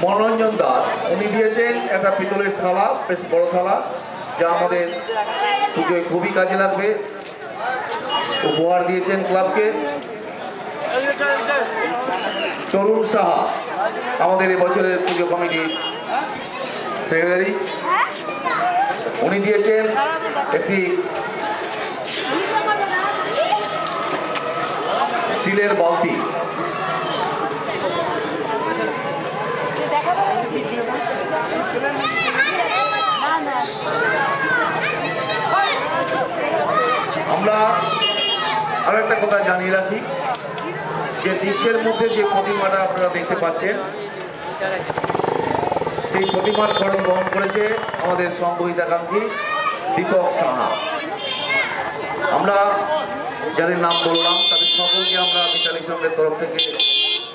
মনোরঞ্জন দাস উনি দিয়েছেন একটা পিতলের থালা, বেশ বড় থালা, যা আমাদের পুজোয় খুবই কাজে লাগবে। উপহার দিয়েছেন ক্লাবকে। তরুণ সাহা আমাদের এবছরের পুজো কমিটির সেক্রেটারি, উনি দিয়েছেন একটি স্টিলের বালতি। আমরা আরো একটা কথা জানিয়ে রাখি যে দৃশ্যের মধ্যে যে প্রতিমাটা আপনারা দেখতে পাচ্ছেন, সেই প্রতিমার খড়গ বহন করেছে আমাদের সংগীতাকাঙ্ক্ষী দীপক সাহা। আমরা যাদের নাম বললাম তাদের সকলকে আমরা মিতালি সংঘের তরফ থেকে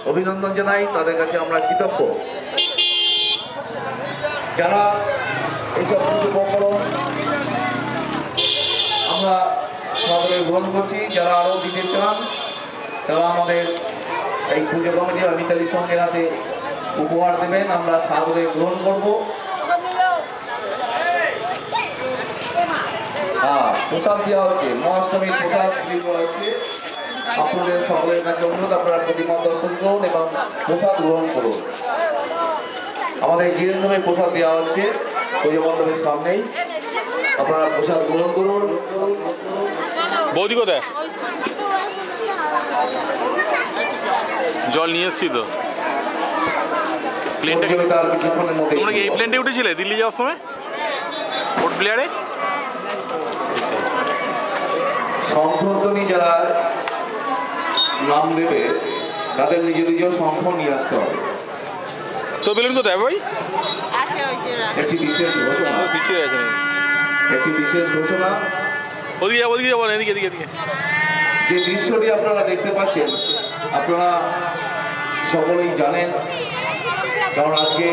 অভিনন্দন জানাই, তাদের কাছে আমরা কৃতজ্ঞ। যারা এইসব উপকরণ আমরা সকলে গ্রহণ করছি, যারা আরও দিতে চান তারা আমাদের এই পুজো কমিটি বা মিতালি সংঘের হাতে উপহার দেবেন, আমরা সাদরে গ্রহণ করব। প্রসাদ দেওয়া হচ্ছে, মহাষ্টমীর প্রসাদ দেওয়া হচ্ছে। আপনাদের সকলের কাছে অনুরোধ, আপনারা প্রতিমা দর্শন করুন এবং প্রসাদ গ্রহণ করুন। আমাদের জিরেন্দ্রমে প্রসাদ দেওয়া হচ্ছে পুজো মণ্ডপের সামনেই, আপনারা প্রসাদ গ্রহণ করুন। বৌদি কোথায়? জল নিয়ে এসছি তো। প্লেনটা তোমরা কি এই প্লেনটা উঠেছিলে দিল্লি যাওয়ার সময় পোর্ট ব্লেয়ারে? শঙ্খধ্বনি যারা নাম দেবে তাদের নিজ নিজ শঙ্খ নিয়ে আসতে হবে। তো বেলুন কোথায় ভাই? একটি বিশেষ ঘোষণা, পিছিয়ে আছে একটি বিশেষ ঘোষণা। ওদিকে যাবো, ওদিকে যাবো, এদিকে এদিকে এদিকে। যে দৃশ্যটি আপনারা দেখতে পাচ্ছেন আপনারা সকলেই জানেন, কারণ আজকে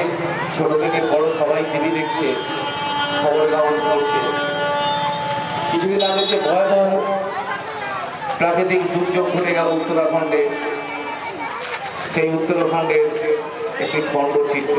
ছোট থেকে বড় সবাই টিভি দেখছে, খবর কাগজ পড়ছে। কিছুদিন আগে যে ভয়াবহ প্রাকৃতিক দুর্যোগ ঘটে গেল উত্তরাখণ্ডে, সেই উত্তরাখণ্ডের একটি খণ্ডচিত্র